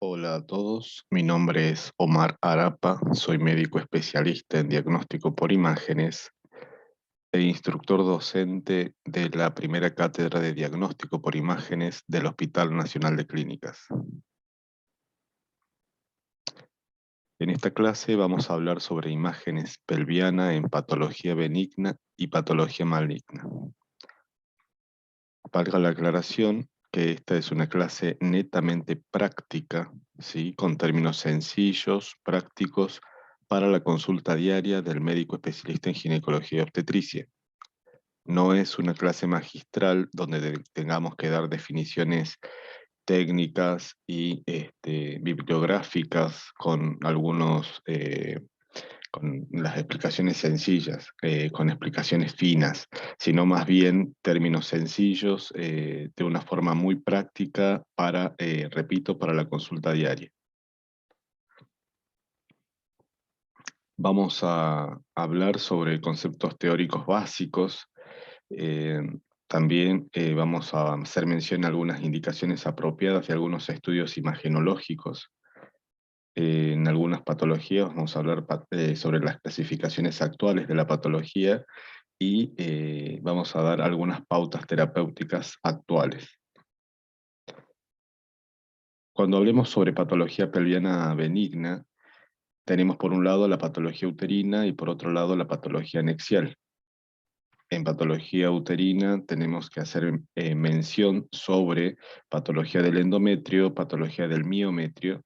Hola a todos, mi nombre es Omar Arapa, soy médico especialista en diagnóstico por imágenes e instructor docente de la primera cátedra de diagnóstico por imágenes del Hospital Nacional de Clínicas. En esta clase vamos a hablar sobre imágenes pelviana en patología benigna y patología maligna. Valga la aclaración que esta es una clase netamente práctica, ¿sí? Con términos sencillos, prácticos, para la consulta diaria del médico especialista en ginecología y obstetricia. No es una clase magistral donde tengamos que dar definiciones técnicas y bibliográficas con con las explicaciones sencillas, con explicaciones finas, sino más bien términos sencillos, de una forma muy práctica para, repito, para la consulta diaria. Vamos a hablar sobre conceptos teóricos básicos. eh, También vamos a hacer mención a algunas indicaciones apropiadas de algunos estudios imagenológicos. En algunas patologías vamos a hablar sobre las clasificaciones actuales de la patología y vamos a dar algunas pautas terapéuticas actuales. Cuando hablemos sobre patología pelviana benigna, tenemos por un lado la patología uterina y por otro lado la patología anexial. En patología uterina tenemos que hacer mención sobre patología del endometrio, patología del miometrio,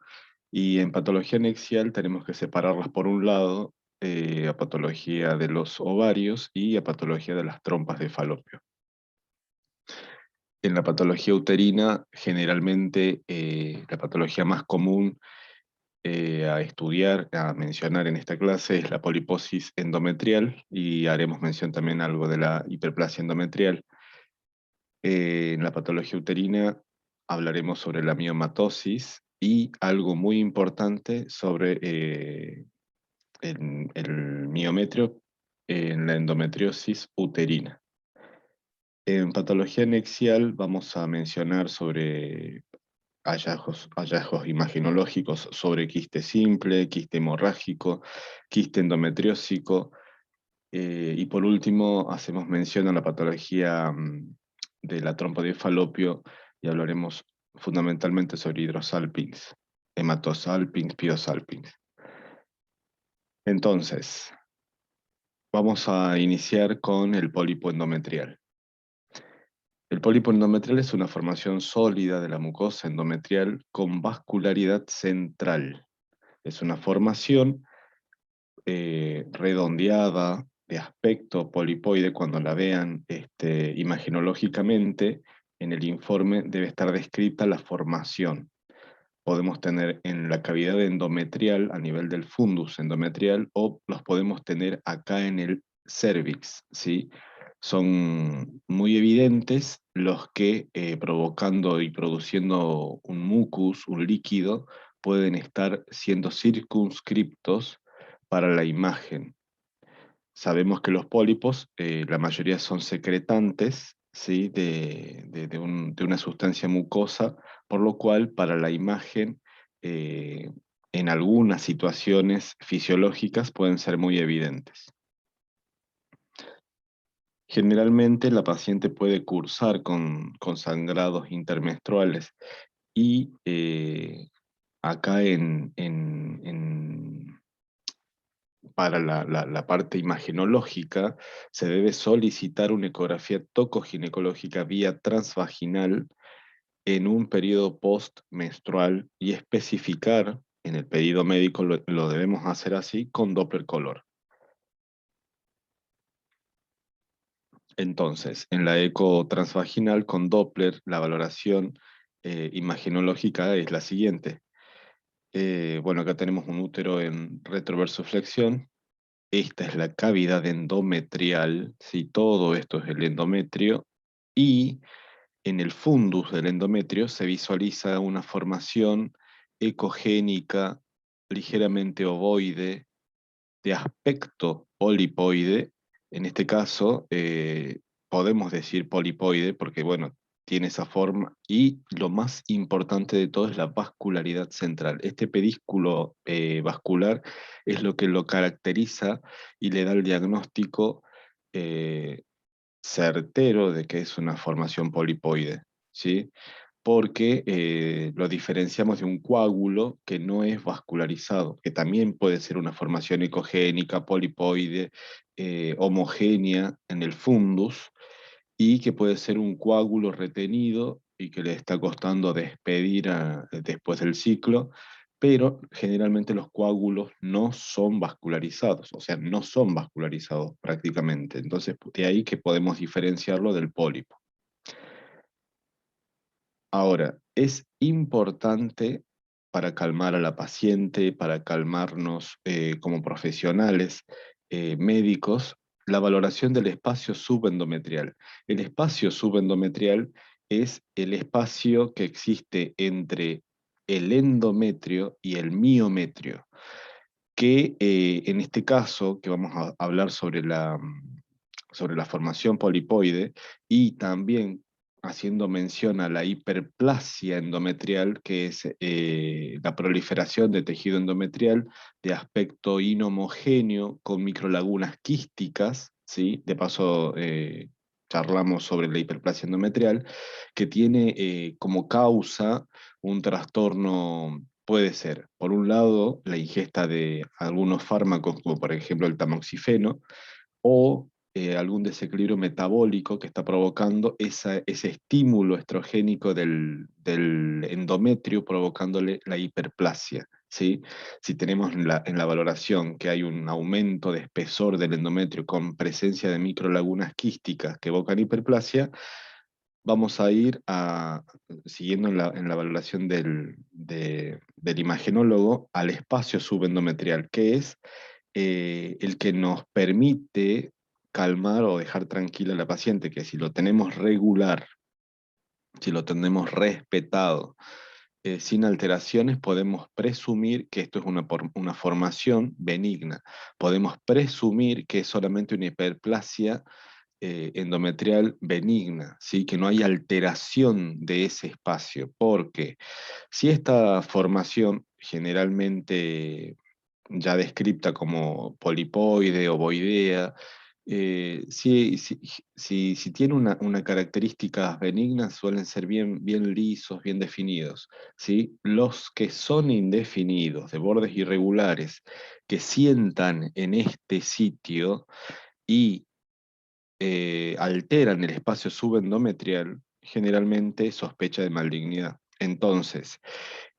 y en patología anexial tenemos que separarlas por un lado, a patología de los ovarios y a patología de las trompas de falopio. En la patología uterina, generalmente la patología más común a estudiar, a mencionar en esta clase es la poliposis endometrial y haremos mención también algo de la hiperplasia endometrial. En la patología uterina hablaremos sobre la miomatosis y algo muy importante sobre el miometrio en la endometriosis uterina. En patología anexial vamos a mencionar sobre hallazgos imaginológicos sobre quiste simple, quiste hemorrágico, quiste endometriósico, y por último hacemos mención a la patología de la trompa de falopio y hablaremos fundamentalmente sobre hidrosalpinx, hematosalpinx, piosalpinx. Entonces, vamos a iniciar con el pólipo endometrial. El pólipo endometrial es una formación sólida de la mucosa endometrial con vascularidad central. Es una formación redondeada, de aspecto polipoide, cuando la vean imaginológicamente, en el informe debe estar descrita la formación. Podemos tener en la cavidad endometrial, a nivel del fundus endometrial, o los podemos tener acá en el cervix, ¿sí? Son muy evidentes los que, provocando y produciendo un mucus, un líquido, pueden estar siendo circunscriptos para la imagen. Sabemos que los pólipos, la mayoría son secretantes, ¿sí? De una sustancia mucosa, por lo cual para la imagen, eh, en algunas situaciones fisiológicas pueden ser muy evidentes. Generalmente la paciente puede cursar con sangrados intermenstruales y acá para la parte imagenológica, se debe solicitar una ecografía tocoginecológica vía transvaginal en un periodo postmenstrual y especificar, en el pedido médico lo debemos hacer así, con Doppler color. Entonces, en la eco transvaginal con Doppler, la valoración imagenológica es la siguiente. Bueno, acá tenemos un útero en retroversoflexión. Esta es la cavidad endometrial, ¿sí? Todo esto es el endometrio, y en el fundus del endometrio se visualiza una formación ecogénica, ligeramente ovoide, de aspecto polipoide. En este caso, podemos decir polipoide porque, bueno, tiene esa forma, y lo más importante de todo es la vascularidad central. Este pedículo vascular es lo que lo caracteriza y le da el diagnóstico eh, certero de que es una formación polipoide, ¿sí? Porque lo diferenciamos de un coágulo que no es vascularizado, que también puede ser una formación ecogénica, polipoide, homogénea en el fundus, y que puede ser un coágulo retenido y que le está costando despedir después del ciclo, pero generalmente los coágulos no son vascularizados, o sea, no son vascularizados prácticamente. Entonces, de ahí que podemos diferenciarlo del pólipo. Ahora, es importante para calmar a la paciente, para calmarnos como profesionales médicos, la valoración del espacio subendometrial. El espacio subendometrial es el espacio que existe entre el endometrio y el miometrio, que en este caso, que vamos a hablar sobre la formación polipoide, y también haciendo mención a la hiperplasia endometrial, que es la proliferación de tejido endometrial de aspecto inhomogéneo con microlagunas quísticas, ¿sí? De paso, charlamos sobre la hiperplasia endometrial, que tiene como causa un trastorno. Puede ser, por un lado, la ingesta de algunos fármacos, como por ejemplo el tamoxifeno, o algún desequilibrio metabólico que está provocando ese estímulo estrogénico del endometrio, provocándole la hiperplasia, ¿sí? Si tenemos en la valoración que hay un aumento de espesor del endometrio con presencia de microlagunas quísticas que evocan hiperplasia, vamos a ir siguiendo en la valoración del imagenólogo, al espacio subendometrial, que es el que nos permite calmar o dejar tranquila a la paciente, que si lo tenemos regular, si lo tenemos respetado, sin alteraciones, podemos presumir que esto es una formación benigna. Podemos presumir que es solamente una hiperplasia endometrial benigna, ¿sí? Que no hay alteración de ese espacio, porque si esta formación generalmente ya descripta como polipoide o boidea, si tiene una características benignas, suelen ser bien lisos, bien definidos, ¿sí? Los que son indefinidos, de bordes irregulares, que sientan en este sitio y alteran el espacio subendometrial, generalmente sospecha de malignidad. Entonces,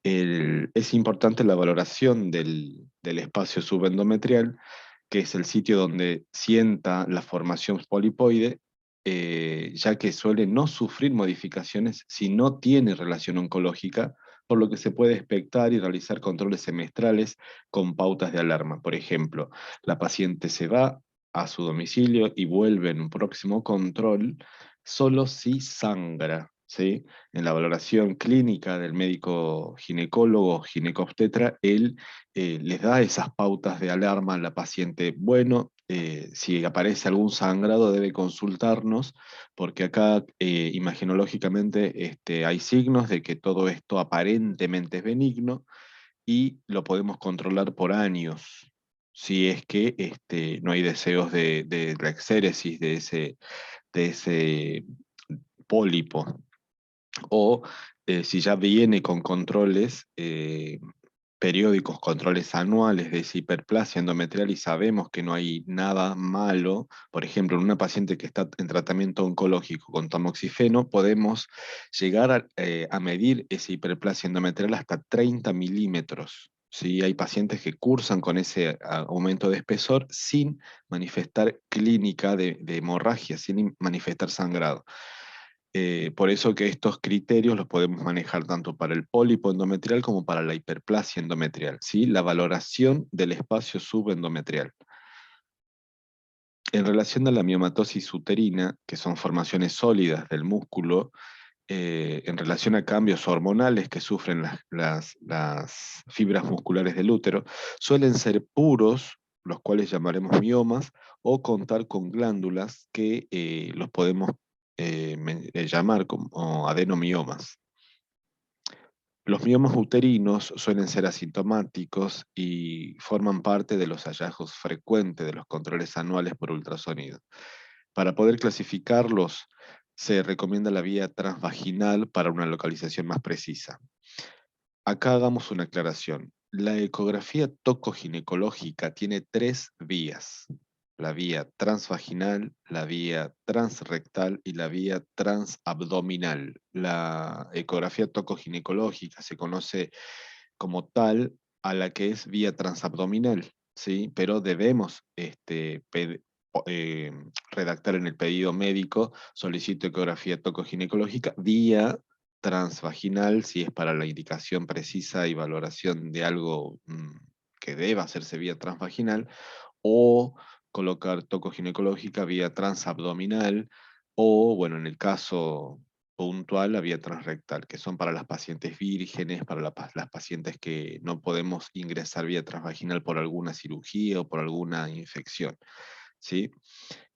es importante la valoración del espacio subendometrial, que es el sitio donde sienta la formación polipoide, ya que suele no sufrir modificaciones si no tiene relación oncológica, por lo que se puede expectar y realizar controles semestrales con pautas de alarma. Por ejemplo, la paciente se va a su domicilio y vuelve en un próximo control solo si sangra, ¿sí? En la valoración clínica del médico ginecólogo, ginecobstetra, él les da esas pautas de alarma a la paciente. Bueno, si aparece algún sangrado debe consultarnos, porque acá imagenológicamente hay signos de que todo esto aparentemente es benigno y lo podemos controlar por años, si es que no hay deseos de la exéresis de ese pólipo, o si ya viene con controles periódicos, controles anuales de esa hiperplasia endometrial y sabemos que no hay nada malo. Por ejemplo, en una paciente que está en tratamiento oncológico con tamoxifeno, podemos llegar a medir esa hiperplasia endometrial hasta 30 milímetros. ¿Sí? Hay pacientes que cursan con ese aumento de espesor sin manifestar clínica de hemorragia, sin manifestar sangrado. Por eso que estos criterios los podemos manejar tanto para el pólipo endometrial como para la hiperplasia endometrial, ¿sí? La valoración del espacio subendometrial. En relación a la miomatosis uterina, que son formaciones sólidas del músculo, en relación a cambios hormonales que sufren las fibras musculares del útero, suelen ser puros, los cuales llamaremos miomas, o contar con glándulas que los podemos llamar como adenomiomas. Los miomas uterinos suelen ser asintomáticos y forman parte de los hallazgos frecuentes de los controles anuales por ultrasonido. Para poder clasificarlos, se recomienda la vía transvaginal para una localización más precisa. Acá hagamos una aclaración. La ecografía tocoginecológica tiene tres vías: la vía transvaginal, la vía transrectal y la vía transabdominal. La ecografía tocoginecológica se conoce como tal a la que es vía transabdominal, ¿sí? Pero debemos redactar en el pedido médico: solicito ecografía tocoginecológica vía transvaginal, si es para la indicación precisa y valoración de algo que deba hacerse vía transvaginal, o colocar tocoginecológica vía transabdominal, o, bueno, en el caso puntual, la vía transrectal, que son para las pacientes vírgenes, para las pacientes que no podemos ingresar vía transvaginal por alguna cirugía o por alguna infección, ¿sí?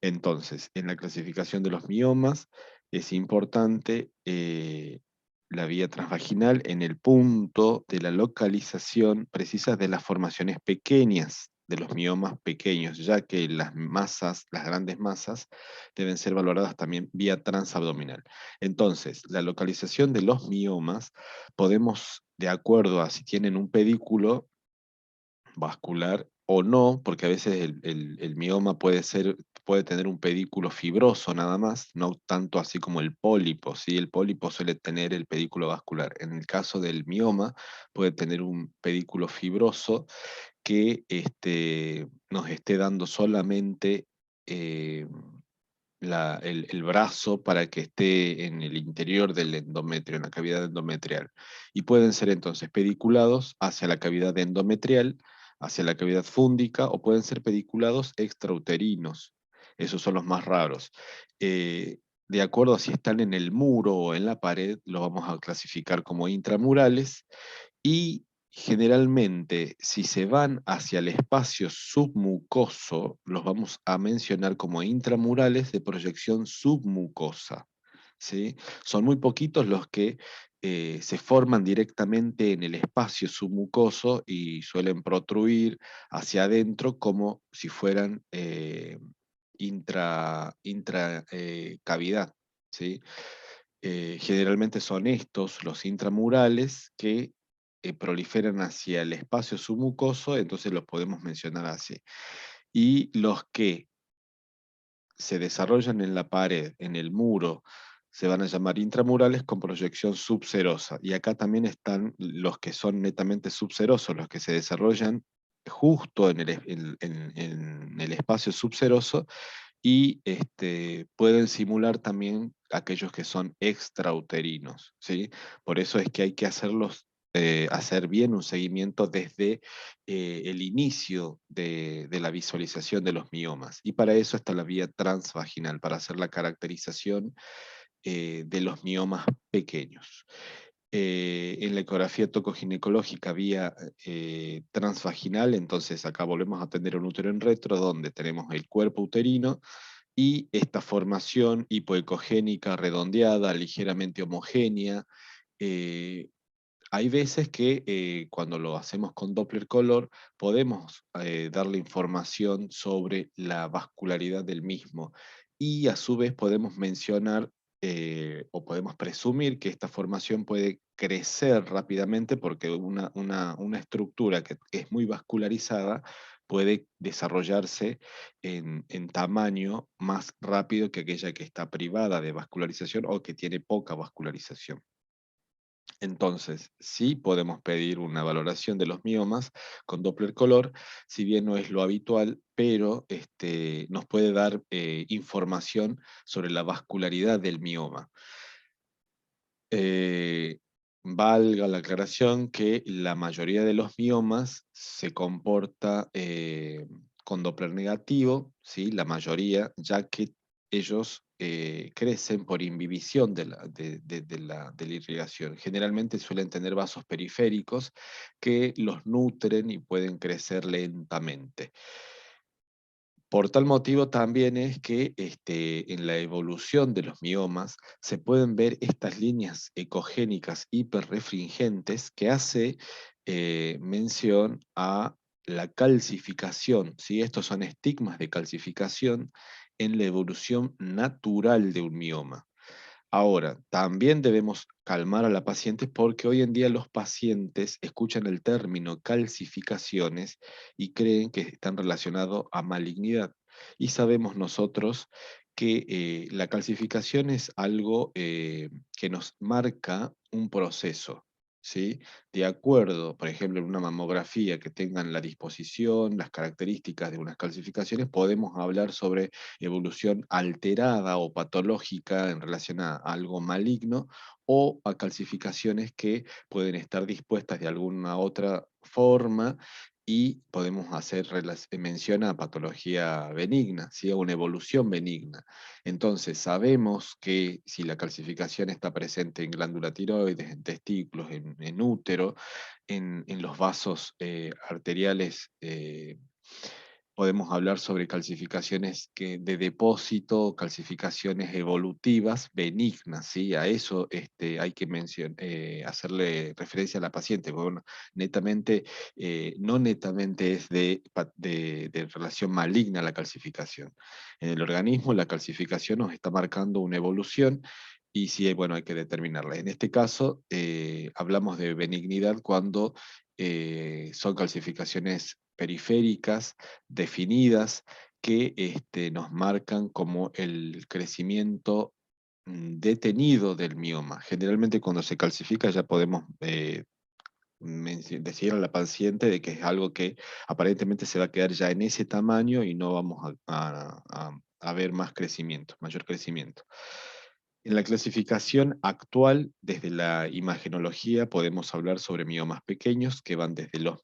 Entonces, en la clasificación de los miomas es importante la vía transvaginal en el punto de la localización precisa de las formaciones pequeñas de los miomas pequeños, ya que las masas, las grandes masas, deben ser valoradas también vía transabdominal. Entonces, la localización de los miomas podemos, de acuerdo a si tienen un pedículo vascular o no, porque a veces el mioma puede tener un pedículo fibroso nada más, no tanto así como el pólipo, ¿sí? El pólipo suele tener el pedículo vascular. En el caso del mioma, puede tener un pedículo fibroso que nos esté dando solamente eh, el brazo para que esté en el interior del endometrio, en la cavidad endometrial. Y pueden ser entonces pediculados hacia la cavidad endometrial, hacia la cavidad fúndica, o pueden ser pediculados extrauterinos. Esos son los más raros. De acuerdo a si están en el muro o en la pared, los vamos a clasificar como intramurales, y generalmente, si se van hacia el espacio submucoso, los vamos a mencionar como intramurales de proyección submucosa, ¿sí? Son muy poquitos los que se forman directamente en el espacio submucoso y suelen protruir hacia adentro como si fueran cavidad, ¿sí? Generalmente son estos los intramurales que proliferan hacia el espacio submucoso, entonces los podemos mencionar así. Y los que se desarrollan en la pared, en el muro, se van a llamar intramurales con proyección subserosa. Y acá también están los que son netamente subserosos, los que se desarrollan justo en el espacio subseroso, y pueden simular también aquellos que son extrauterinos, ¿sí? Por eso es que hay que hacer bien un seguimiento desde el inicio de la visualización de los miomas. Y para eso está la vía transvaginal, para hacer la caracterización de los miomas pequeños. En la ecografía tocoginecológica vía transvaginal, entonces acá volvemos a tener un útero en retro, donde tenemos el cuerpo uterino y esta formación hipoecogénica redondeada, ligeramente homogénea. eh, Hay veces que cuando lo hacemos con Doppler color podemos darle información sobre la vascularidad del mismo, y a su vez podemos mencionar o podemos presumir que esta formación puede crecer rápidamente porque una estructura que es muy vascularizada puede desarrollarse en tamaño más rápido que aquella que está privada de vascularización o que tiene poca vascularización. Entonces, sí podemos pedir una valoración de los miomas con Doppler color, si bien no es lo habitual, pero nos puede dar información sobre la vascularidad del mioma. Eh, Valga la aclaración que la mayoría de los miomas se comporta con Doppler negativo, ¿sí? La mayoría, ya que ellos crecen por inhibición de la irrigación. Generalmente suelen tener vasos periféricos que los nutren y pueden crecer lentamente. Por tal motivo también es que en la evolución de los miomas se pueden ver estas líneas ecogénicas hiperrefringentes que hace mención a la calcificación, ¿sí? Estos son estigmas de calcificación en la evolución natural de un mioma. Ahora, también debemos calmar a la paciente porque hoy en día los pacientes escuchan el término calcificaciones y creen que están relacionados a malignidad. Y sabemos nosotros que la calcificación es algo que nos marca un proceso, ¿sí? De acuerdo, por ejemplo, en una mamografía que tengan la disposición, las características de unas calcificaciones, podemos hablar sobre evolución alterada o patológica en relación a algo maligno o a calcificaciones que pueden estar dispuestas de alguna otra forma y podemos hacer mención a patología benigna, ¿sí? A una evolución benigna. Entonces, sabemos que si la calcificación está presente en glándula tiroides, en testículos, en útero, en los vasos arteriales, podemos hablar sobre calcificaciones de depósito, calcificaciones evolutivas benignas, ¿sí? A eso hay que hacerle referencia a la paciente, porque bueno, netamente, no netamente es de relación maligna la calcificación. En el organismo la calcificación nos está marcando una evolución y sí, bueno, hay que determinarla. En este caso, hablamos de benignidad cuando son calcificaciones periféricas, definidas, que nos marcan como el crecimiento detenido del mioma. Generalmente cuando se calcifica ya podemos decir a la paciente de que es algo que aparentemente se va a quedar ya en ese tamaño y no vamos a ver más crecimiento, mayor crecimiento. En la clasificación actual, desde la imagenología, podemos hablar sobre miomas pequeños que van desde los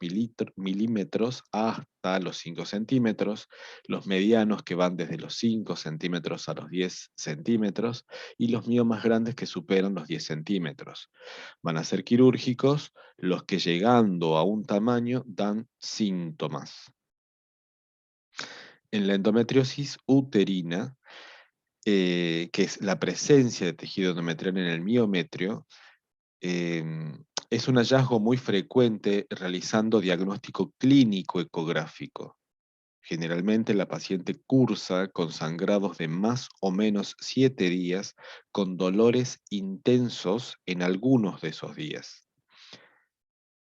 milímetros hasta los 5 centímetros, los medianos que van desde los 5 centímetros a los 10 centímetros y los miomas grandes que superan los 10 centímetros. Van a ser quirúrgicos los que llegando a un tamaño dan síntomas. En la endometriosis uterina, que es la presencia de tejido endometrial en el miometrio, es un hallazgo muy frecuente realizando diagnóstico clínico ecográfico. Generalmente la paciente cursa con sangrados de más o menos 7 días, con dolores intensos en algunos de esos días.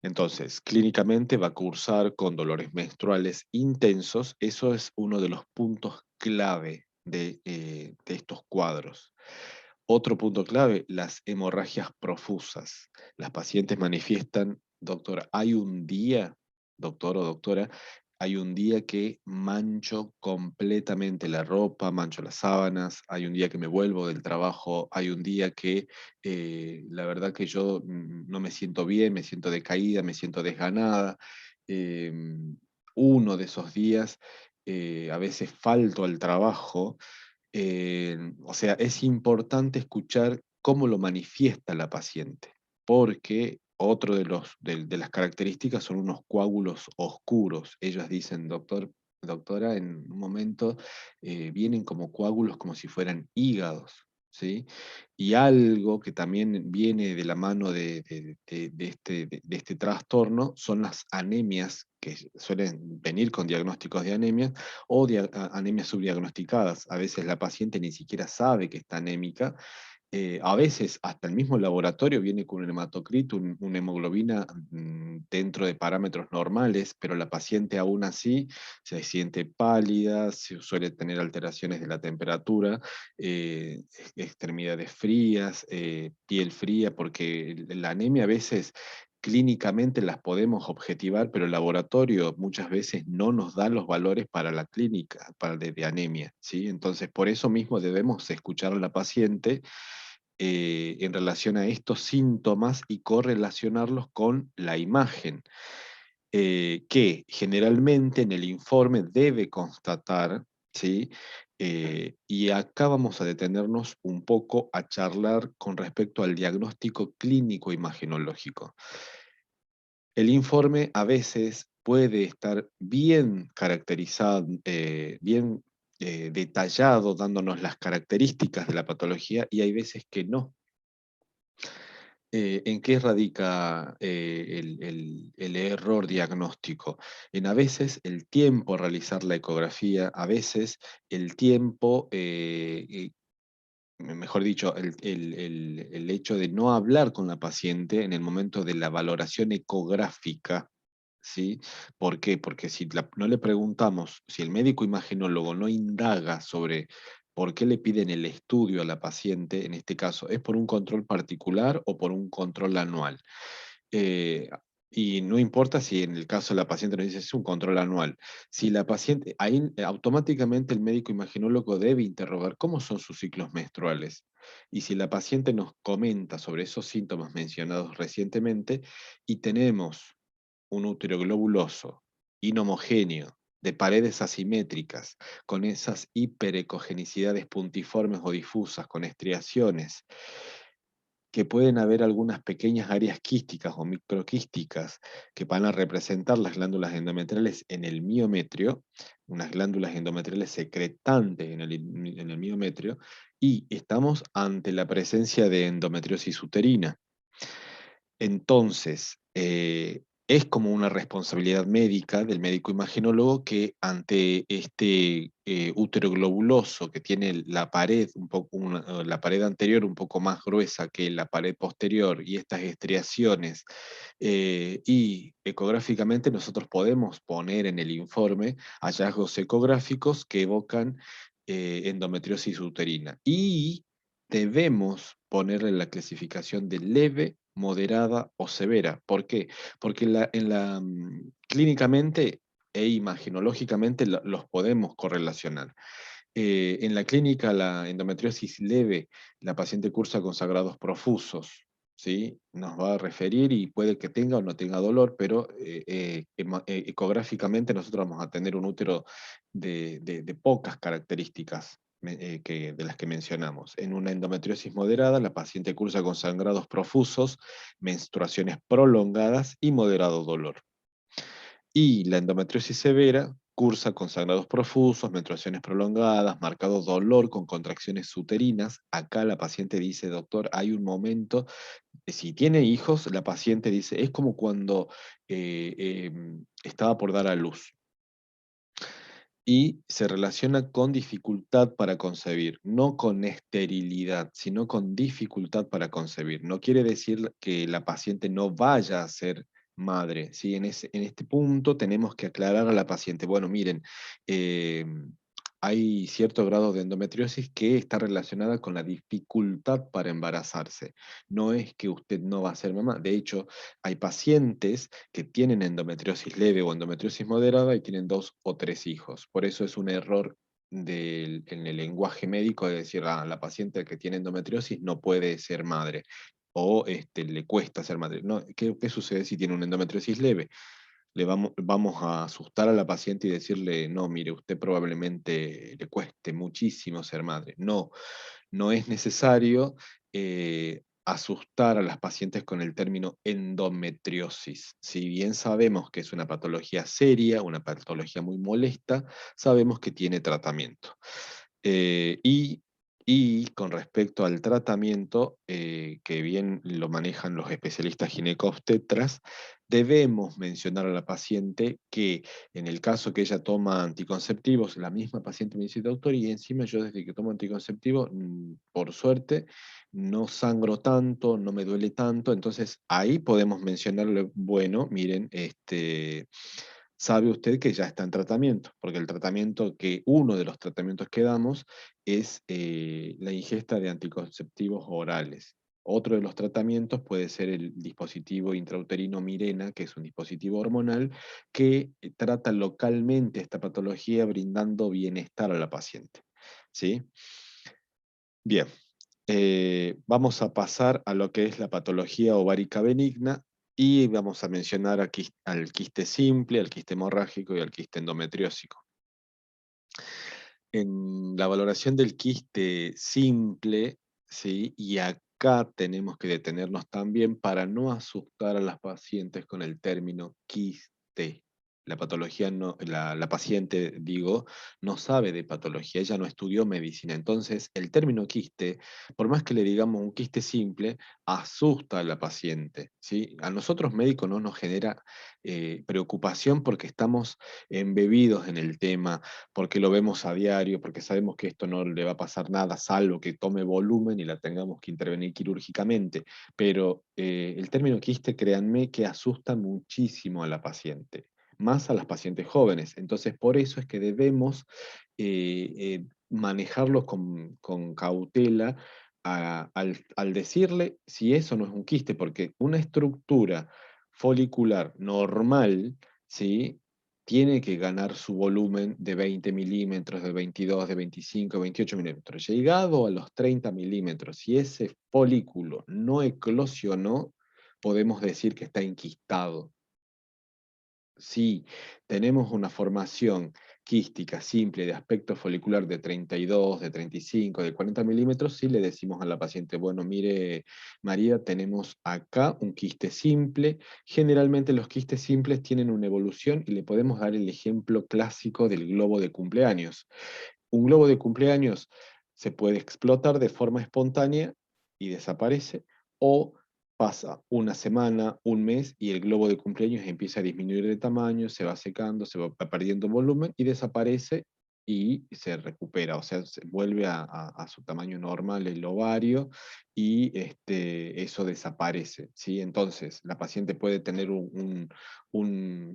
Entonces, clínicamente va a cursar con dolores menstruales intensos. Eso es uno de los puntos clave de estos cuadros. Otro punto clave, las hemorragias profusas. Las pacientes manifiestan, doctora, hay un día, doctor o doctora, hay un día que mancho completamente la ropa, mancho las sábanas, hay un día que me vuelvo del trabajo, hay un día que la verdad que yo no me siento bien, me siento decaída, me siento desganada. Uno de esos días, a veces falto al trabajo, o sea, es importante escuchar cómo lo manifiesta la paciente, porque otro de las características son unos coágulos oscuros. Ellas dicen, doctora, en un momento vienen como coágulos como si fueran hígados, ¿sí? Y algo que también viene de la mano de este trastorno son las anemias que suelen venir con diagnósticos de anemia o anemias subdiagnosticadas. A veces la paciente ni siquiera sabe que está anémica. A veces hasta el mismo laboratorio viene con un hematocrito, una hemoglobina dentro de parámetros normales, pero la paciente aún así se siente pálida, suele tener alteraciones de la temperatura, extremidades frías, piel fría, porque la anemia a veces clínicamente las podemos objetivar, pero el laboratorio muchas veces no nos da los valores para la clínica, de anemia, ¿sí? Entonces, por eso mismo debemos escuchar a la paciente en relación a estos síntomas y correlacionarlos con la imagen, que generalmente en el informe debe constatar, ¿sí? Y acá vamos a detenernos un poco a charlar con respecto al diagnóstico clínico imagenológico. El informe a veces puede estar bien caracterizado, bien detallado, dándonos las características de la patología, y hay veces que no. ¿En qué radica el error diagnóstico? En a veces el tiempo a realizar la ecografía, a veces el tiempo, mejor dicho, el hecho de no hablar con la paciente en el momento de la valoración ecográfica. ¿Sí? ¿Por qué? Porque si no le preguntamos, si el médico imagenólogo no indaga sobre por qué le piden el estudio a la paciente, en este caso, ¿es por un control particular o por un control anual? Eh, y no importa si en el caso de la paciente nos dice es un control anual. Si la paciente, ahí automáticamente el médico imagenólogo debe interrogar cómo son sus ciclos menstruales. Y si la paciente nos comenta sobre esos síntomas mencionados recientemente y tenemos un útero globuloso, inhomogéneo, de paredes asimétricas, con esas hiperecogenicidades puntiformes o difusas, con estriaciones, que pueden haber algunas pequeñas áreas quísticas o microquísticas que van a representar las glándulas endometriales en el miometrio, unas glándulas endometriales secretantes en el miometrio, y estamos ante la presencia de endometriosis uterina. Entonces, es como una responsabilidad médica del médico imaginólogo que ante este útero globuloso que tiene la pared, la pared anterior un poco más gruesa que la pared posterior y estas estriaciones, y ecográficamente nosotros podemos poner en el informe hallazgos ecográficos que evocan endometriosis uterina. Y debemos ponerle la clasificación de leve, moderada o severa. ¿Por qué? Porque clínicamente e imaginológicamente los podemos correlacionar. En la clínica, la endometriosis leve, la paciente cursa con sangrados profusos, ¿sí? Nos va a referir y puede que tenga o no tenga dolor, pero ecográficamente nosotros vamos a tener un útero de pocas características de las que mencionamos. En una endometriosis moderada, la paciente cursa con sangrados profusos, menstruaciones prolongadas y moderado dolor. Y la endometriosis severa cursa con sangrados profusos, menstruaciones prolongadas, marcado dolor con contracciones uterinas. Acá la paciente dice, doctor, hay un momento, si tiene hijos, la paciente dice, es como cuando estaba por dar a luz. Y se relaciona con dificultad para concebir, no con esterilidad, sino con dificultad para concebir. No quiere decir que la paciente no vaya a ser madre, ¿sí? En este punto tenemos que aclarar a la paciente, bueno, miren, eh, hay cierto grado de endometriosis que está relacionada con la dificultad para embarazarse. No es que usted no va a ser mamá. De hecho, hay pacientes que tienen endometriosis leve o endometriosis moderada y tienen 2 o 3 hijos. Por eso es un error en el lenguaje médico de decir, ah, la paciente que tiene endometriosis no puede ser madre o le cuesta ser madre. No, ¿qué sucede si tiene una endometriosis leve? Vamos a asustar a la paciente y decirle, no, mire, usted probablemente le cueste muchísimo ser madre. No, no es necesario asustar a las pacientes con el término endometriosis. Si bien sabemos que es una patología seria, una patología muy molesta, sabemos que tiene tratamiento. Eh, y, y con respecto al tratamiento, que bien lo manejan los especialistas ginecobstetras, debemos mencionar a la paciente que en el caso que ella toma anticonceptivos, la misma paciente me dice, doctor, y encima yo desde que tomo anticonceptivo, por suerte, no sangro tanto, no me duele tanto, entonces ahí podemos mencionarle, bueno, miren, sabe usted que ya está en tratamiento, porque uno de los tratamientos que damos es la ingesta de anticonceptivos orales. Otro de los tratamientos puede ser el dispositivo intrauterino Mirena, que es un dispositivo hormonal que trata localmente esta patología brindando bienestar a la paciente. ¿Sí? Bien, vamos a pasar a lo que es la patología ovárica benigna y vamos a mencionar aquí al quiste simple, al quiste hemorrágico y al quiste endometriósico. En la valoración del quiste simple, ¿sí? Y acá tenemos que detenernos también para no asustar a las pacientes con el término quiste. La patología no, la paciente, digo, no sabe de patología, ella no estudió medicina. Entonces, el término quiste, por más que le digamos un quiste simple, asusta a la paciente, ¿sí? A nosotros médicos no nos genera preocupación porque estamos embebidos en el tema, porque lo vemos a diario, porque sabemos que esto no le va a pasar nada, salvo que tome volumen y la tengamos que intervenir quirúrgicamente. Pero el término quiste, créanme, que asusta muchísimo a la paciente, más a las pacientes jóvenes. Entonces, por eso es que debemos manejarlo con cautela al decirle si eso no es un quiste, porque una estructura folicular normal, ¿sí? Tiene que ganar su volumen de 20 milímetros, de 22, de 25, 28 milímetros. Llegado a los 30 milímetros, si ese folículo no eclosionó, podemos decir que está enquistado. Si tenemos una formación quística simple de aspecto folicular de 32, de 35, de 40 milímetros, sí le decimos a la paciente, bueno, mire, María, tenemos acá un quiste simple. Generalmente los quistes simples tienen una evolución y le podemos dar el ejemplo clásico del globo de cumpleaños. Un globo de cumpleaños se puede explotar de forma espontánea y desaparece, o pasa una semana, un mes, y el globo de cumpleaños empieza a disminuir de tamaño, se va secando, se va perdiendo volumen y desaparece y se recupera, o sea, se vuelve a su tamaño normal el ovario y eso desaparece, ¿sí? Entonces, la paciente puede tener un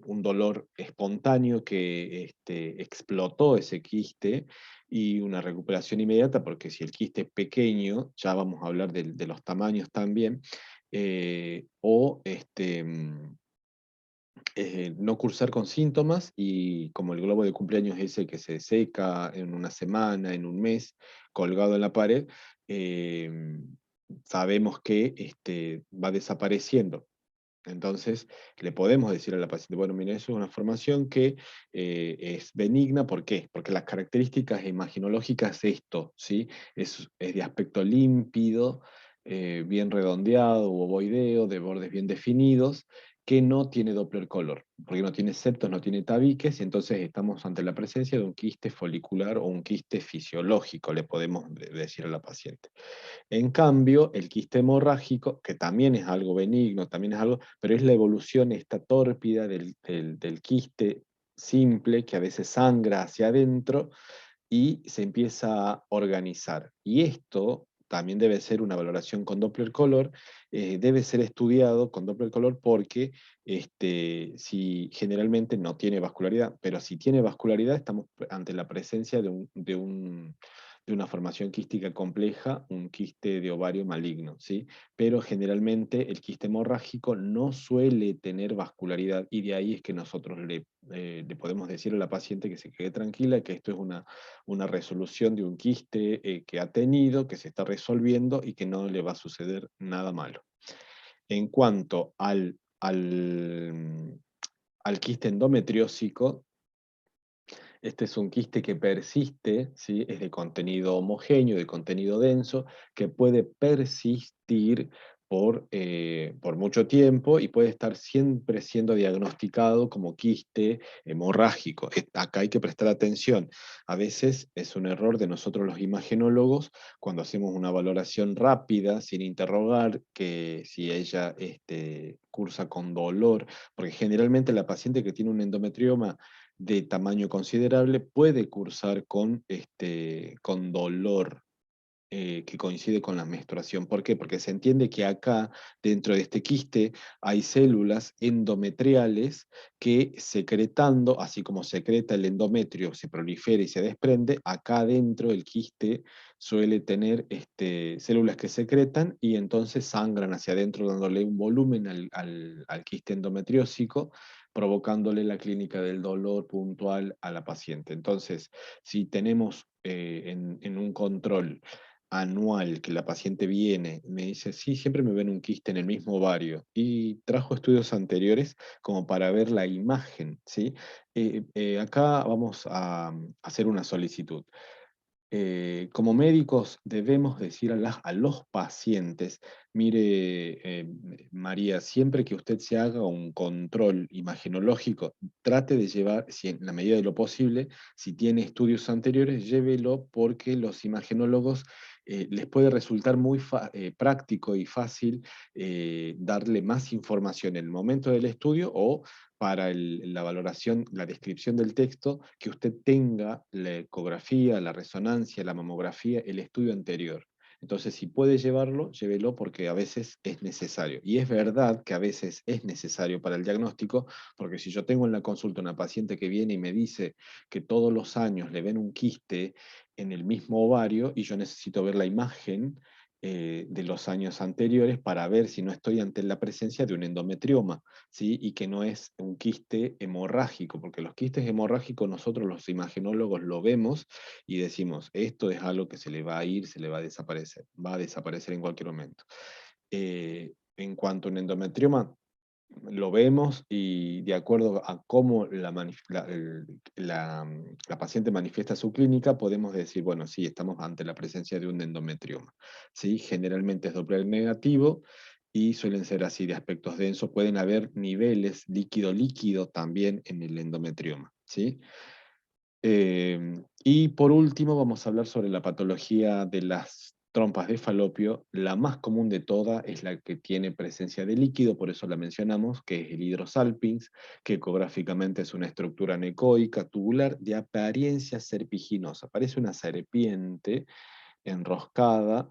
dolor espontáneo que explotó ese quiste y una recuperación inmediata, porque si el quiste es pequeño, ya vamos a hablar de los tamaños también, o no cursar con síntomas y como el globo de cumpleaños ese que se seca en una semana, en un mes, colgado en la pared, eh, sabemos que va desapareciendo. Entonces, le podemos decir a la paciente, bueno, mira, eso es una formación que es benigna, ¿por qué? Porque las características imaginológicas es esto, ¿sí? Es de aspecto límpido, bien redondeado u ovoideo, de bordes bien definidos, que no tiene Doppler color, porque no tiene septos, no tiene tabiques, y entonces estamos ante la presencia de un quiste folicular o un quiste fisiológico, le podemos decir a la paciente. En cambio, el quiste hemorrágico, que también es algo benigno, también es algo, pero es la evolución esta tórpida del quiste simple que a veces sangra hacia adentro y se empieza a organizar. Y esto también debe ser una valoración con Doppler color, debe ser estudiado con Doppler color porque si generalmente no tiene vascularidad, pero si tiene vascularidad estamos ante la presencia de una formación quística compleja, un quiste de ovario maligno, ¿sí? Pero generalmente el quiste hemorrágico no suele tener vascularidad y de ahí es que nosotros le podemos decir a la paciente que se quede tranquila, que esto es una resolución de un quiste que ha tenido, que se está resolviendo y que no le va a suceder nada malo. En cuanto al quiste endometriósico, este es un quiste que persiste, ¿sí? Es de contenido homogéneo, de contenido denso, que puede persistir por mucho tiempo y puede estar siempre siendo diagnosticado como quiste hemorrágico. Acá hay que prestar atención. A veces es un error de nosotros los imagenólogos cuando hacemos una valoración rápida, sin interrogar, que si ella cursa con dolor, porque generalmente la paciente que tiene un endometrioma de tamaño considerable puede cursar con dolor que coincide con la menstruación. ¿Por qué? Porque se entiende que acá, dentro de este quiste, hay células endometriales que secretando, así como secreta el endometrio, se prolifera y se desprende, acá dentro el quiste suele tener células que secretan y entonces sangran hacia adentro dándole un volumen al quiste endometriósico, provocándole la clínica del dolor puntual a la paciente. Entonces, si tenemos en un control anual que la paciente viene, me dice, sí, siempre me ven un quiste en el mismo ovario, y trajo estudios anteriores como para ver la imagen, ¿sí? Acá vamos a hacer una solicitud. como médicos debemos decir a los pacientes, mire, María, siempre que usted se haga un control imagenológico, trate de llevar, si en la medida de lo posible, si tiene estudios anteriores, llévelo porque los imagenólogos les puede resultar muy práctico y fácil darle más información en el momento del estudio o para la valoración, la descripción del texto, que usted tenga la ecografía, la resonancia, la mamografía, el estudio anterior. Entonces, si puede llevarlo, llévelo porque a veces es necesario. Y es verdad que a veces es necesario para el diagnóstico, porque si yo tengo en la consulta una paciente que viene y me dice que todos los años le ven un quiste en el mismo ovario y yo necesito ver la imagen de los años anteriores para ver si no estoy ante la presencia de un endometrioma. ¿Sí? Y que no es un quiste hemorrágico, porque los quistes hemorrágicos nosotros los imagenólogos lo vemos y decimos, esto es algo que se le va a ir, se le va a desaparecer en cualquier momento. En cuanto a un endometrioma, lo vemos y de acuerdo a cómo la paciente manifiesta su clínica, podemos decir, bueno, sí, estamos ante la presencia de un endometrioma. ¿Sí? Generalmente es Doppler negativo y suelen ser así de aspectos densos. Pueden haber niveles líquido-líquido también en el endometrioma. ¿Sí? Y por último vamos a hablar sobre la patología de las trompas de falopio. La más común de todas es la que tiene presencia de líquido, por eso la mencionamos, que es el hidrosalpinx, que ecográficamente es una estructura anecoica tubular de apariencia serpiginosa. Parece una serpiente enroscada,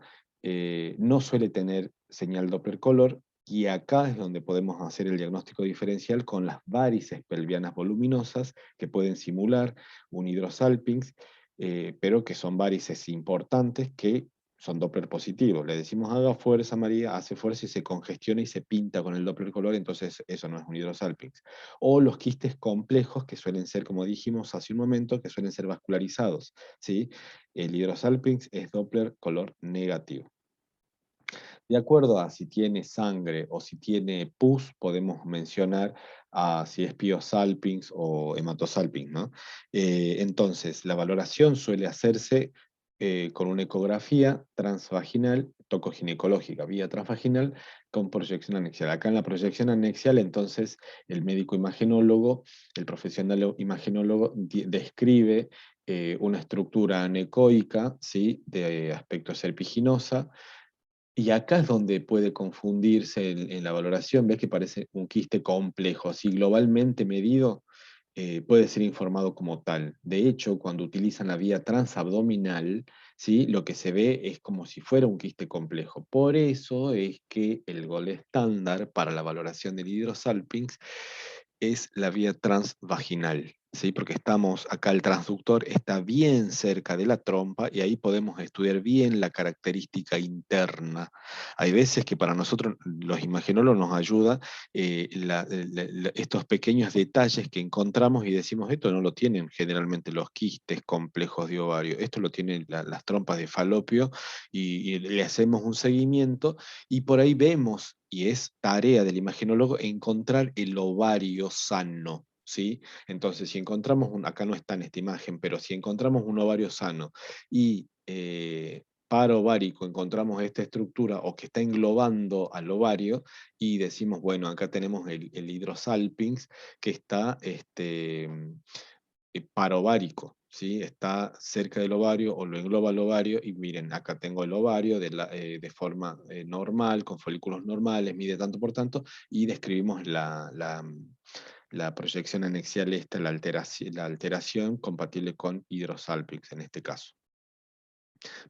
no suele tener señal Doppler color, y acá es donde podemos hacer el diagnóstico diferencial con las varices pelvianas voluminosas que pueden simular un hidrosalpinx, pero que son varices importantes que son Doppler positivos. Le decimos haga fuerza, María, hace fuerza y se congestiona y se pinta con el Doppler color, entonces eso no es un hidrosalpinx. O los quistes complejos que suelen ser, como dijimos hace un momento, que suelen ser vascularizados, ¿sí? El hidrosalpinx es Doppler color negativo. De acuerdo a si tiene sangre o si tiene pus, podemos mencionar a si es piosalpinx o hematosalpinx, ¿no? Entonces, la valoración suele hacerse con una ecografía transvaginal, tocoginecológica, vía transvaginal, con proyección anexial. Acá en la proyección anexial, entonces, el médico imagenólogo, el profesional imagenólogo, describe una estructura anecoica, ¿sí? De aspecto serpiginosa, y acá es donde puede confundirse en la valoración, ves que parece un quiste complejo, así globalmente medido, puede ser informado como tal. De hecho, cuando utilizan la vía transabdominal, ¿sí? Lo que se ve es como si fuera un quiste complejo. Por eso es que el gol estándar para la valoración del hidrosalpinx es la vía transvaginal. ¿Sí? Porque estamos acá, el transductor está bien cerca de la trompa y ahí podemos estudiar bien la característica interna. Hay veces que para nosotros, los imagenólogos, nos ayuda estos pequeños detalles que encontramos y decimos, esto no lo tienen generalmente los quistes complejos de ovario, esto lo tienen las trompas de falopio y le hacemos un seguimiento y por ahí vemos, y es tarea del imagenólogo, encontrar el ovario sano. ¿Sí? Entonces, si encontramos acá no está en esta imagen, pero si encontramos un ovario sano y parovárico encontramos esta estructura o que está englobando al ovario y decimos, bueno, acá tenemos el hidrosalpinx que está parovárico, ¿sí? Está cerca del ovario o lo engloba el ovario y miren, acá tengo el ovario de forma normal, con folículos normales, mide tanto por tanto y describimos la proyección anexial esta, la alteración compatible con hidrosalpinx en este caso.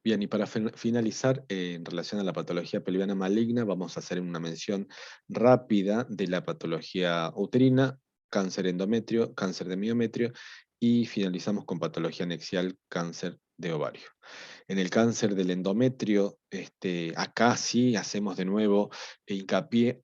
Bien, y para finalizar, en relación a la patología pelviana maligna, vamos a hacer una mención rápida de la patología uterina, cáncer endometrio, cáncer de miometrio, y finalizamos con patología anexial, cáncer de ovario. En el cáncer del endometrio, acá sí hacemos de nuevo hincapié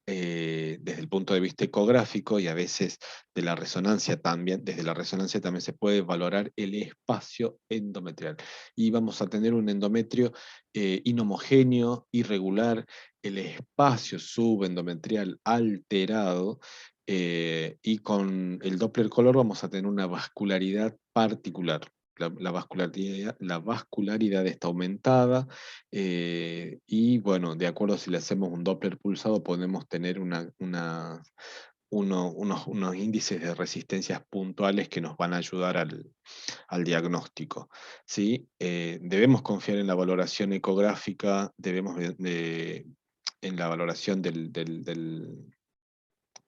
desde el punto de vista ecográfico y a veces de la resonancia también, desde la resonancia también se puede valorar el espacio endometrial. Y vamos a tener un endometrio inhomogéneo, irregular, el espacio subendometrial alterado, y con el Doppler color vamos a tener una vascularidad particular. la vascularidad está aumentada, y bueno, de acuerdo si le hacemos un Doppler pulsado, podemos tener unos índices de resistencias puntuales que nos van a ayudar al diagnóstico. ¿Sí? Debemos confiar en la valoración ecográfica, debemos en la valoración del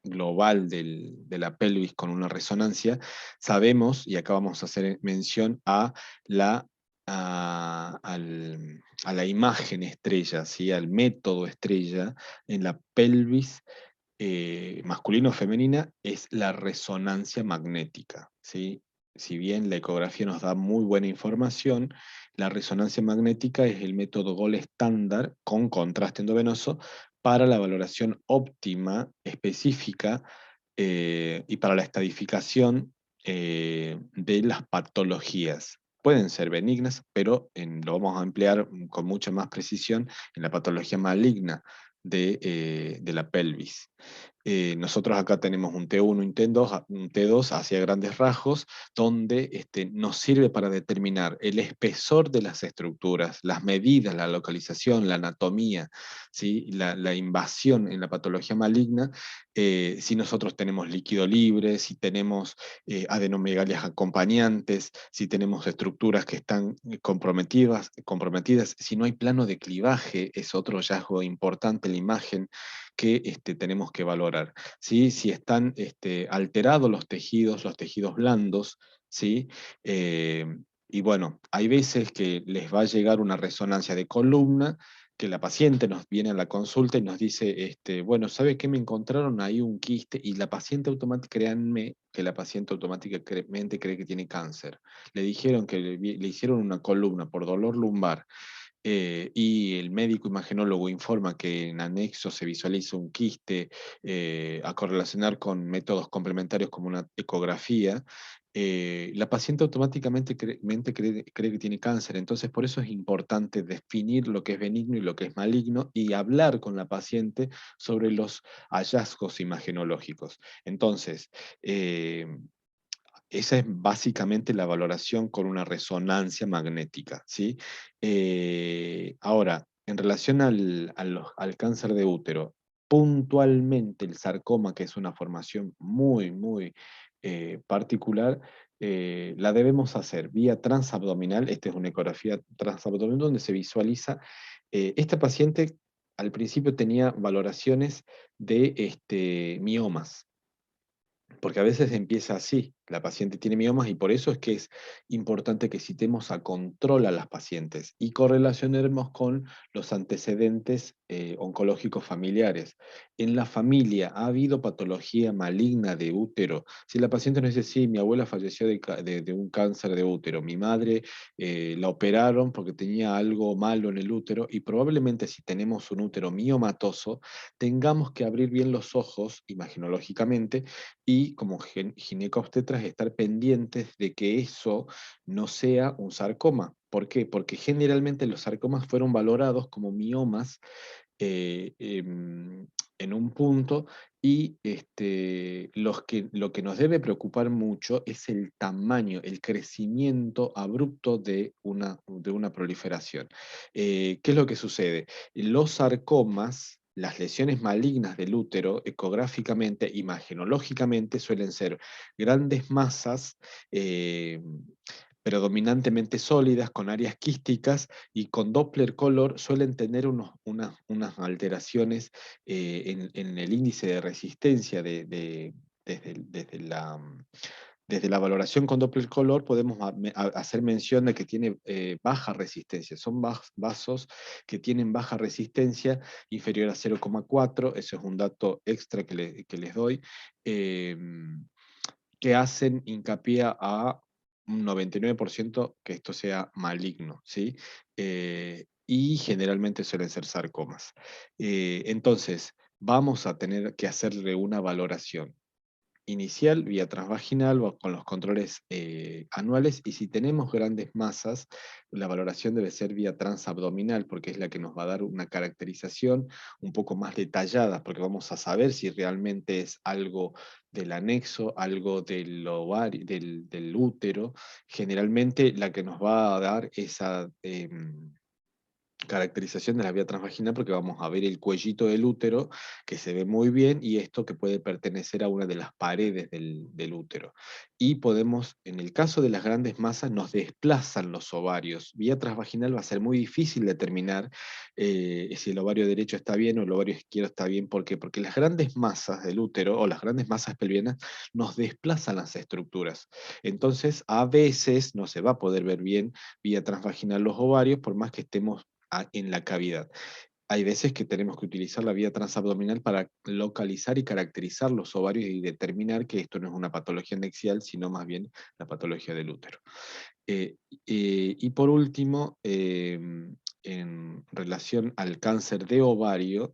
global de la pelvis con una resonancia. Sabemos, y acá vamos a hacer mención a la imagen estrella, ¿sí? Al método estrella en la pelvis masculino o femenina, es la resonancia magnética, ¿sí? Si bien la ecografía nos da muy buena información, la resonancia magnética es el método gol estándar con contraste endovenoso para la valoración óptima, específica, y para la estadificación de las patologías. Pueden ser benignas, pero lo vamos a emplear con mucha más precisión en la patología maligna de la pelvis. Nosotros acá tenemos un T1 y un T2 hacia grandes rasgos, donde nos sirve para determinar el espesor de las estructuras, las medidas, la localización, la anatomía, ¿sí? La invasión en la patología maligna, si nosotros tenemos líquido libre, si tenemos adenomegalias acompañantes, si tenemos estructuras que están comprometidas, si no hay plano de clivaje, es otro hallazgo importante en la imagen que tenemos que valorar, ¿sí? Si están alterados los tejidos blandos, ¿sí? Eh, y bueno, hay veces que les va a llegar una resonancia de columna, que la paciente nos viene a la consulta y nos dice, bueno, ¿sabe qué? Me encontraron ahí un quiste, y la paciente automáticamente, créanme, que la paciente automáticamente cree que tiene cáncer. Le dijeron que le hicieron una columna por dolor lumbar, y el médico imagenólogo informa que en anexo se visualiza un quiste, a correlacionar con métodos complementarios como una ecografía. La paciente automáticamente cree que tiene cáncer. Entonces, por eso es importante definir lo que es benigno y lo que es maligno, y hablar con la paciente sobre los hallazgos imagenológicos. Entonces, eh, esa es básicamente la valoración con una resonancia magnética, ¿sí? Ahora, en relación al cáncer de útero, puntualmente el sarcoma, que es una formación muy, muy particular, la debemos hacer vía transabdominal. Esta es una ecografía transabdominal donde se visualiza. Esta paciente al principio tenía valoraciones de miomas, porque a veces empieza así, la paciente tiene miomas, y por eso es que es importante que citemos a control a las pacientes y correlacionemos con los antecedentes oncológicos familiares. En la familia ha habido patología maligna de útero. Si la paciente nos dice, sí, mi abuela falleció de un cáncer de útero, mi madre la operaron porque tenía algo malo en el útero, y probablemente si tenemos un útero miomatoso, tengamos que abrir bien los ojos imaginológicamente, y como ginecobstetras estar pendientes de que eso no sea un sarcoma. ¿Por qué? Porque generalmente los sarcomas fueron valorados como miomas, eh, em, en un punto, y lo que nos debe preocupar mucho es el tamaño, el crecimiento abrupto de una proliferación. ¿Qué es lo que sucede? Los sarcomas, las lesiones malignas del útero, ecográficamente, imagenológicamente, suelen ser grandes masas, eh, predominantemente sólidas, con áreas quísticas, y con Doppler color suelen tener unas alteraciones en el índice de resistencia desde la valoración con Doppler color. Podemos hacer mención de que tiene baja resistencia. Son vasos que tienen baja resistencia, inferior a 0,4. Eso es un dato extra que les doy, eh, que hacen hincapié a un 99% que esto sea maligno, ¿sí? Y generalmente suelen ser sarcomas. Entonces, vamos a tener que hacerle una valoración. inicial, vía transvaginal o con los controles anuales, y si tenemos grandes masas, la valoración debe ser vía transabdominal, porque es la que nos va a dar una caracterización un poco más detallada, porque vamos a saber si realmente es algo del anexo, algo del ovario, del útero. Generalmente la que nos va a dar esa caracterización de la vía transvaginal, porque vamos a ver el cuellito del útero, que se ve muy bien, y esto que puede pertenecer a una de las paredes del útero. Y podemos, en el caso de las grandes masas, nos desplazan los ovarios. Vía transvaginal va a ser muy difícil determinar si el ovario derecho está bien o el ovario izquierdo está bien. ¿Por qué? Porque las grandes masas del útero o las grandes masas pelvianas nos desplazan las estructuras. Entonces, a veces no se va a poder ver bien vía transvaginal los ovarios, por más que estemos en la cavidad. Hay veces que tenemos que utilizar la vía transabdominal para localizar y caracterizar los ovarios y determinar que esto no es una patología anexial, sino más bien la patología del útero. Y por último, en relación al cáncer de ovario,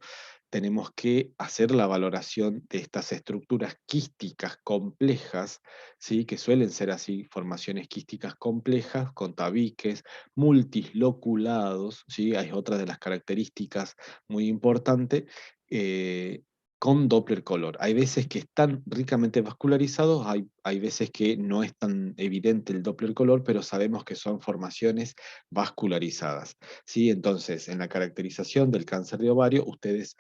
tenemos que hacer la valoración de estas estructuras quísticas complejas, ¿sí? Que suelen ser así, formaciones quísticas complejas, con tabiques, multisloculados, ¿sí? Hay otra de las características muy importantes, con Doppler color. Hay veces que están ricamente vascularizados, hay veces que no es tan evidente el Doppler color, pero sabemos que son formaciones vascularizadas, ¿sí? Entonces, en la caracterización del cáncer de ovario, ustedes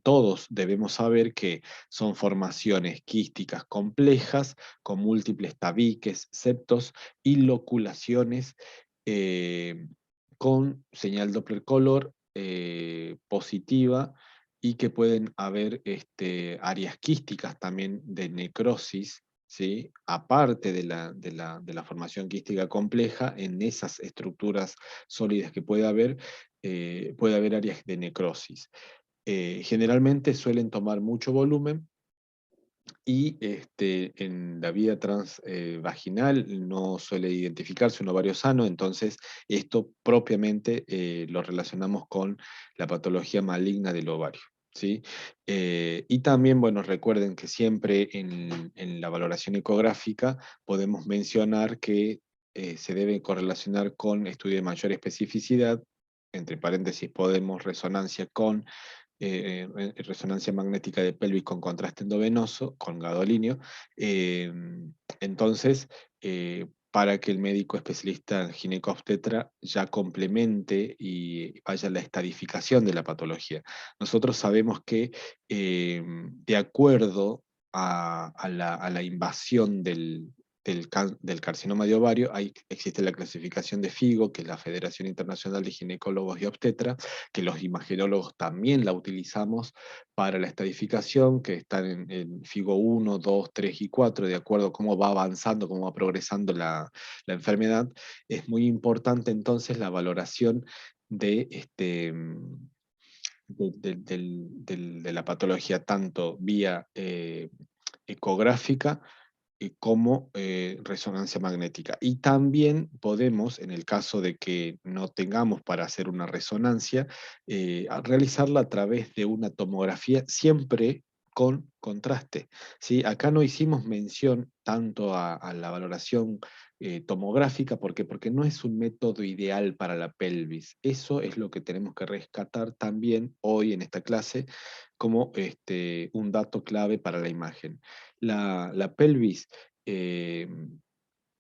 todos debemos saber que son formaciones quísticas complejas, con múltiples tabiques, septos y loculaciones, eh, con señal Doppler color positiva, y que pueden haber áreas quísticas también de necrosis, ¿sí? Aparte de la formación quística compleja, en esas estructuras sólidas que puede haber áreas de necrosis. Generalmente suelen tomar mucho volumen, y en la vía transvaginal no suele identificarse un ovario sano. Entonces esto propiamente lo relacionamos con la patología maligna del ovario, ¿sí? Y también, bueno, recuerden que siempre en la valoración ecográfica podemos mencionar que se debe correlacionar con estudio de mayor especificidad, entre paréntesis podemos resonancia con resonancia magnética de pelvis con contraste endovenoso, con gadolínio. eh, entonces, para que el médico especialista en ginecobstetra ya complemente y vaya a la estadificación de la patología. Nosotros sabemos que de acuerdo a la invasión del carcinoma de ovario, existe la clasificación de FIGO, que es la Federación Internacional de Ginecólogos y Obstetras, que los imagenólogos también la utilizamos para la estadificación, que están en FIGO 1, 2, 3 y 4, de acuerdo a cómo va avanzando, cómo va progresando la enfermedad. Es muy importante entonces la valoración de, de la patología, tanto vía ecográfica como resonancia magnética. Y también podemos, en el caso de que no tengamos para hacer una resonancia, realizarla a través de una tomografía, siempre con contraste, ¿sí? Acá no hicimos mención tanto a la valoración tomográfica. ¿Por qué? Porque no es un método ideal para la pelvis. Eso es lo que tenemos que rescatar también hoy en esta clase como un dato clave para la imagen. La pelvis eh,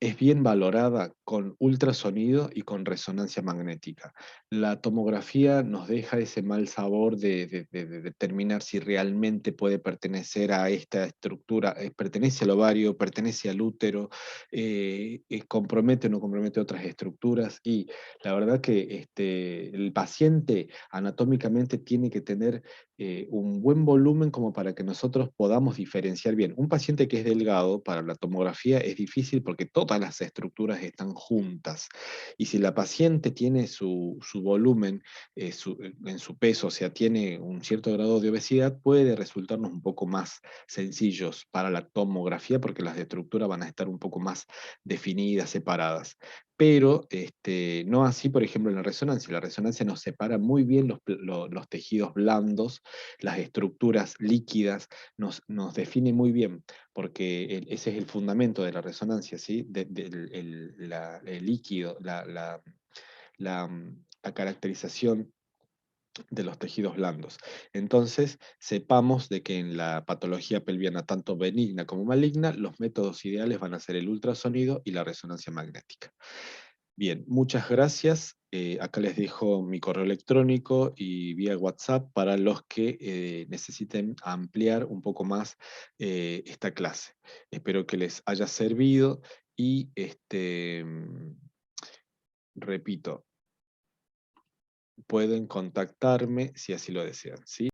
es bien valorada con ultrasonido y con resonancia magnética. La tomografía nos deja ese mal sabor de determinar si realmente puede pertenecer a esta estructura, pertenece al ovario, pertenece al útero, compromete o no compromete otras estructuras. Y la verdad que el paciente anatómicamente tiene que tener un buen volumen como para que nosotros podamos diferenciar bien. Un paciente que es delgado, para la tomografía es difícil porque todas las estructuras están juntas. Y si la paciente tiene su volumen en su peso, o sea, tiene un cierto grado de obesidad, puede resultarnos un poco más sencillos para la tomografía, porque las estructuras van a estar un poco más definidas, separadas. pero no así, por ejemplo, en la resonancia. La resonancia nos separa muy bien los tejidos blandos, las estructuras líquidas, nos define muy bien, porque ese es el fundamento de la resonancia, ¿sí? El líquido, la caracterización de los tejidos blandos. Entonces, sepamos de que en la patología pelviana, tanto benigna como maligna, los métodos ideales van a ser el ultrasonido y la resonancia magnética. Bien, muchas gracias. Acá les dejo mi correo electrónico y vía WhatsApp para los que necesiten ampliar un poco más esta clase. Espero que les haya servido y repito, pueden contactarme si así lo desean, ¿sí?